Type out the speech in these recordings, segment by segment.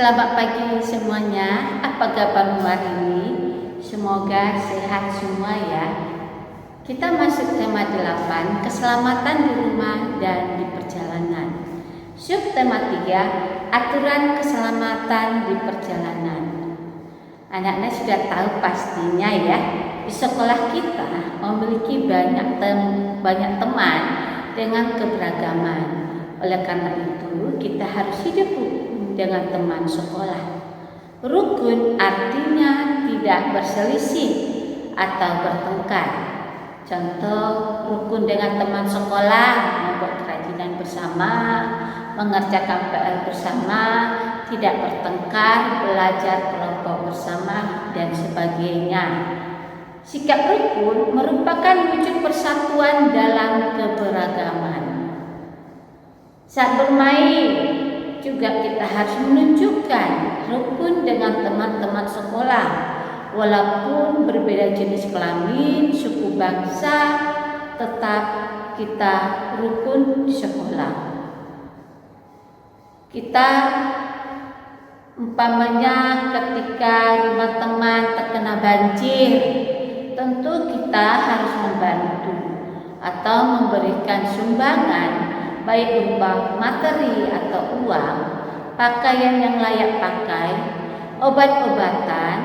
Selamat pagi semuanya. Apa kabar hari ini? Semoga sehat semua ya. Kita masuk tema 8, keselamatan di rumah dan di perjalanan. Subtema 3, aturan keselamatan di perjalanan. Anak-anak sudah tahu pastinya ya, di sekolah kita memiliki banyak teman dengan keberagaman. Oleh karena itu, kita harus hidup dengan teman sekolah. Rukun artinya tidak berselisih atau bertengkar. Contoh, rukun dengan teman sekolah, membuat kerajinan bersama, mengerjakan PR bersama, tidak bertengkar, belajar kelompok bersama, dan sebagainya. Sikap rukun merupakan wujud persatuan dalam keberagaman. Saat bermain juga kita harus menunjukkan rukun dengan teman-teman sekolah, walaupun berbeda jenis kelamin, suku bangsa, tetap kita rukun di sekolah. Kita umpamanya ketika rumah teman terkena banjir, tentu kita harus membantu atau memberikan sumbangan, baik berupa materi atau uang, pakaian yang layak pakai, obat-obatan,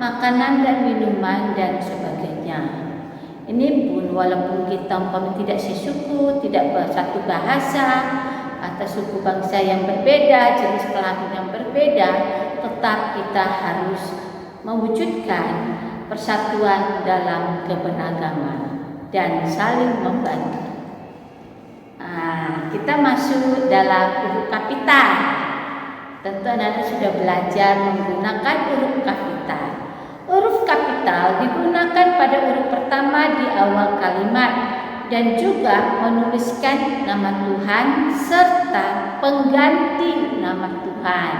makanan dan minuman, dan sebagainya. Ini pun walaupun kita tidak sesuku, tidak bersatu bahasa, atau suku bangsa yang berbeda, jenis kelamin yang berbeda, tetap kita harus mewujudkan persatuan dalam keberagaman dan saling membantu. Kita masuk dalam huruf kapital. Tentu anak-anak sudah belajar menggunakan huruf kapital. Huruf kapital digunakan pada huruf pertama di awal kalimat dan juga menuliskan nama Tuhan serta pengganti nama Tuhan.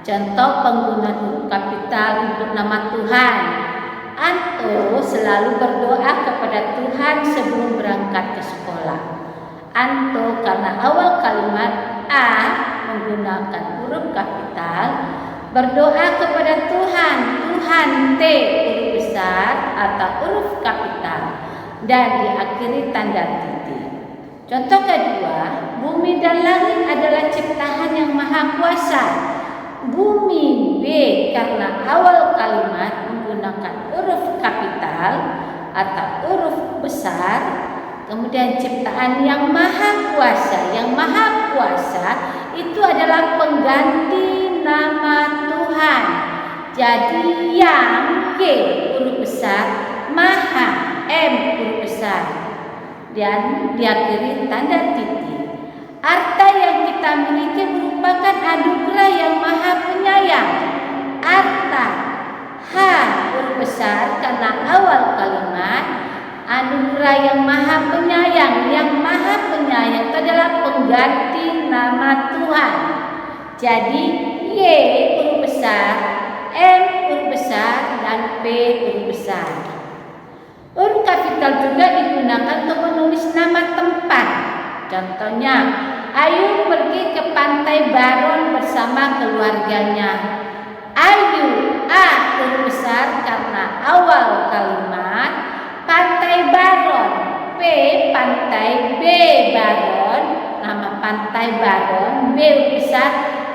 Contoh penggunaan huruf kapital untuk nama Tuhan. Anto selalu berdoa kepada Tuhan sebelum berangkat ke sekolah. Anto karena awal kalimat A menggunakan huruf kapital, berdoa kepada Tuhan, Tuhan T huruf besar atau huruf kapital, dan diakhiri tanda titik. Contoh kedua, bumi dan langit adalah ciptaan yang maha kuasa. Bumi B karena awal kalimat menggunakan huruf kapital atau huruf besar. Kemudian ciptaan yang maha kuasa. Yang maha kuasa itu adalah pengganti nama Tuhan. Jadi yang G huruf besar, maha M huruf besar, dan diakhiri tanda titik. Harta yang kita miliki merupakan anugerah yang maha penyayang. Harta H huruf besar karena awal kalimat, anugerah yang maha penyayang. Yang maha penyayang itu adalah pengganti nama Tuhan. Jadi Y huruf besar, M huruf besar, dan P huruf besar. Huruf kapital juga digunakan untuk menulis nama tempat. Contohnya, Ayu pergi ke Pantai Baron bersama keluarganya. Ayu A huruf besar karena awal kalimat, Pantai Baron, P Pantai, B Baron, nama Pantai Baron, B huruf besar,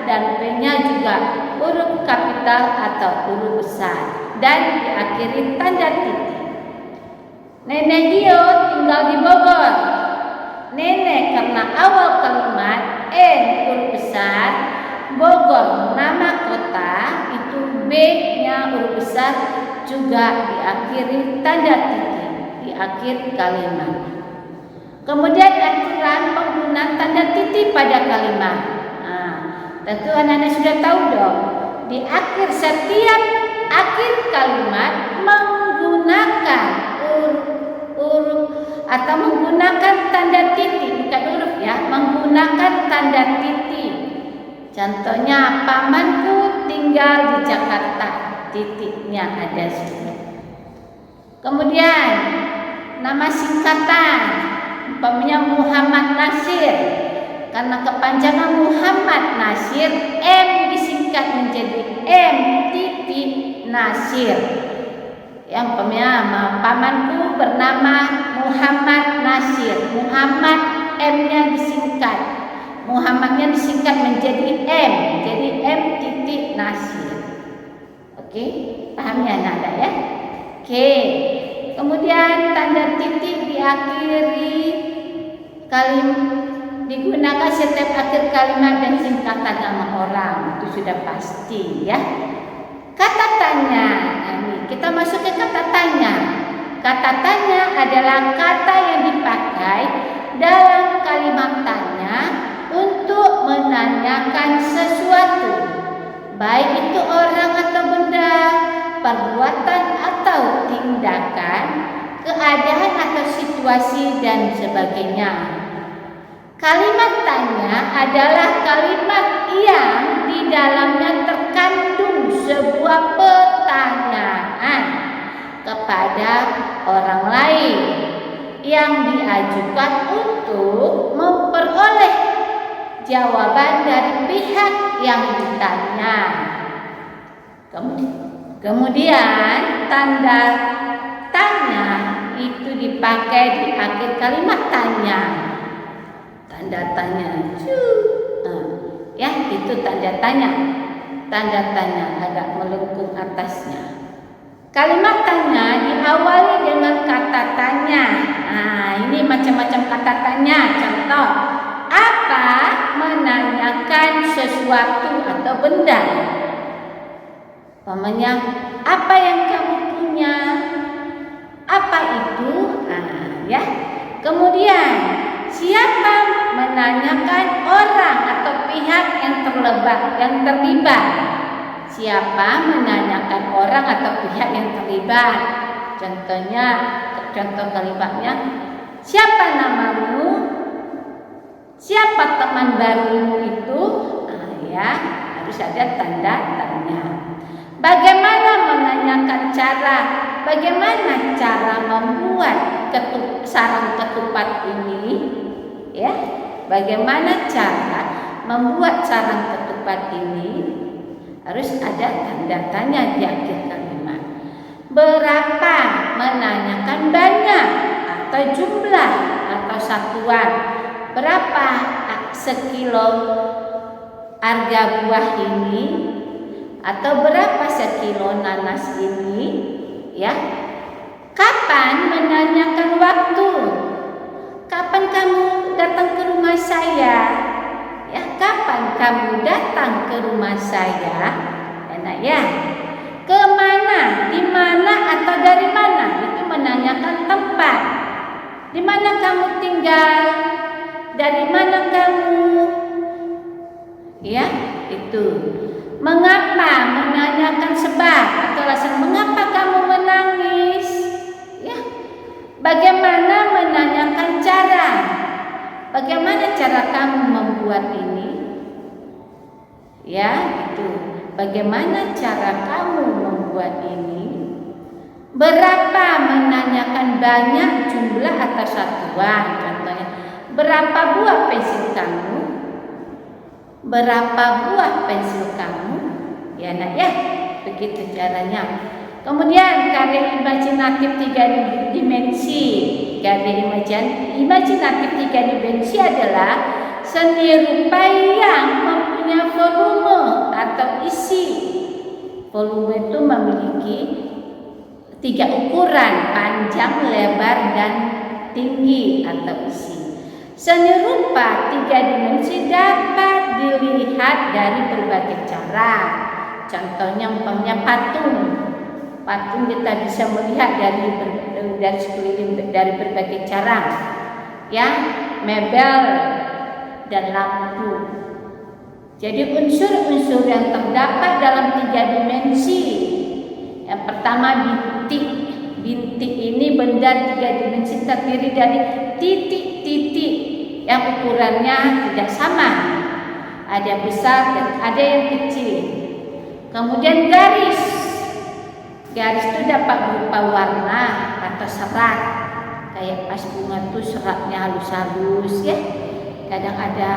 dan P-nya juga huruf kapital atau huruf besar, dan diakhiri tanda titik. Nenek Gio tinggal di Bogor. Nenek karena awal kalimat, N huruf besar, Bogor nama kota, itu B-nya huruf besar, juga diakhiri tanda titik di akhir kalimat. Kemudian aturan penggunaan tanda titik pada kalimat. Tentu anak-anak sudah tahu dong, di akhir setiap akhir kalimat menggunakan huruf atau menggunakan tanda titik, bukan huruf ya, menggunakan tanda titik. Contohnya, pamanku tinggal di Jakarta, titiknya ada sini. Kemudian nama singkatan, umpamanya Muhammad Nasir, karena kepanjangan Muhammad Nasir, M disingkat disingkat menjadi M titik Nasir. Yang pamanku bernama Muhammad Nasir. Muhammad M-nya disingkat. Muhammadnya disingkat menjadi M. Jadi M titik Nasir. Oke, paham ya Nada ya? Oke. Kemudian tanda titik diakhiri digunakan setiap akhir kalimat dan singkatan nama orang. Itu sudah pasti ya. Kata tanya. Nah, kita masuk ke kata tanya. Kata tanya adalah kata yang dipakai dalam kalimat tanya untuk menanyakan sesuatu, baik itu orang atau benda, perbuatan atau tindakan, keadaan atau situasi dan sebagainya. Kalimat tanya adalah kalimat yang di dalamnya terkandung sebuah pertanyaan kepada orang lain yang diajukan untuk memperoleh jawaban dari pihak yang ditanya. Kemudian tanda tanya itu dipakai di akhir kalimat tanya. Tanda tanya, ya itu tanda tanya. Tanda tanya agak melengkung atasnya. Kalimat tanya diawali dengan kata tanya. Nah, ini macam-macam kata tanya. Contoh, apa? Menanyakan sesuatu atau benda. Umpamanya, apa yang kamu punya? Apa itu? Nah, ya. Kemudian, siapa? Menanyakan orang atau pihak yang terlibat. Siapa? Menanyakan orang atau pihak yang terlibat. Contoh kalimatnya, siapa namamu? Siapa teman barumu itu? Nah, ya, harus ada tanda tanya. Bagaimana menanyakan cara? Bagaimana cara membuat sarang ketupat ini? Ya, bagaimana cara membuat sarang ketupat ini? Harus ada tanda tanya di akhir kalimat. Berapa? Menanyakan banyak atau jumlah atau satuan. Berapa sekilo harga buah ini? Atau berapa sekilo nanas ini? Ya. Kapan? Menanyakan waktu. Kapan kamu datang ke rumah saya? Ya, kapan kamu datang ke rumah saya? Enak ya. Kemana? Di mana atau dari mana? Itu menanyakan tempat. Di mana kamu tinggal? Dari mana kamu? Ya, itu. Mengapa? Menanyakan sebab atau alasan mengapa kamu menangis. Ya. Bagaimana? Menanyakan cara. Bagaimana cara kamu membuat ini? Ya, itu. Bagaimana cara kamu membuat ini? Berapa? Menanyakan banyak, jumlah atau satuan. Contohnya, berapa buah pensil kamu? Berapa buah pensil kamu? Ya, nak ya. Begitu caranya. Kemudian karya imajinatif 3 dimensi. Karya imajinatif 3 dimensi adalah seni rupa yang mempunyai volume atau isi. Volume itu memiliki 3 ukuran, panjang, lebar, dan tinggi atau isi. Seni rupa 3 dimensi dapat dilihat dari berbagai cara. Contohnya umpamanya patung. Patung kita bisa melihat dari sekeliling dari berbagai cara, ya, mebel dan lampu. Jadi unsur-unsur yang terdapat dalam 3 dimensi. Yang pertama bintik. Bintik ini benda 3 dimensi terdiri dari titik-titik yang ukurannya tidak sama. Ada yang besar dan ada yang kecil. Kemudian garis. Garis itu dapat berupa warna atau serat. Kayak pas bunga tuh seratnya halus-halus ya. Kadang ada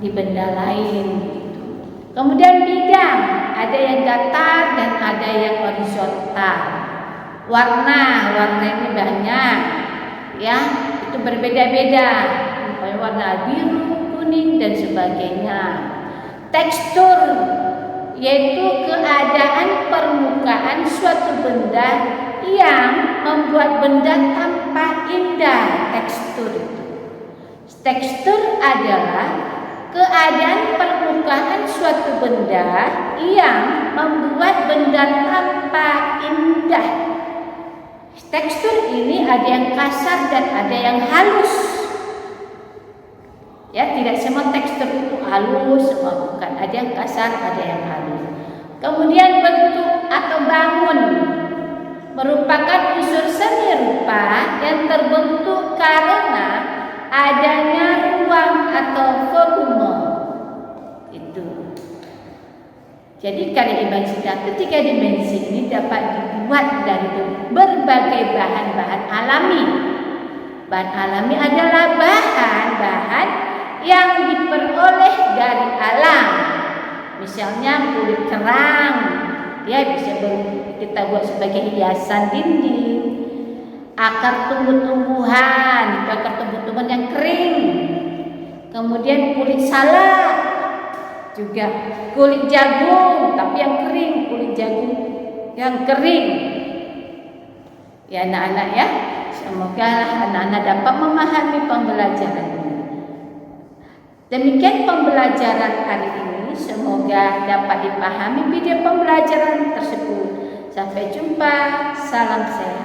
di benda lain gitu. Kemudian bidang, ada yang datar dan ada yang horizontal. Warna ini banyak, ya, itu berbeda-beda. Warna biru, kuning dan sebagainya. Tekstur, yaitu keadaan permukaan suatu benda yang membuat benda tampak indah. Tekstur adalah keadaan permukaan suatu benda yang membuat benda tampak indah. Tekstur ini ada yang kasar dan ada yang halus. Ya, tidak semua tekstur itu halus, semua bukan. Ada yang kasar, ada yang halus. Kemudian bentuk atau bangun merupakan unsur seni rupa yang terbentuk karena adanya ruang atau volume. Itu. Jadi ketiga dimensi ini dapat dibuat dari berbagai bahan-bahan alami. Bahan alami adalah bahan-bahan yang diperoleh dari alam. Misalnya kulit kerang, dia bisa kita buat sebagai hiasan dinding. Akar tumbuh-tumbuhan, akar tumbuh-tumbuhan yang kering. Kemudian kulit salak, juga kulit jagung, tapi yang kering, kulit jagung yang kering. Ya anak-anak ya, semoga anak-anak dapat memahami pembelajaran. Demikian pembelajaran hari ini, semoga dapat dipahami video pembelajaran tersebut. Sampai jumpa, salam sehat.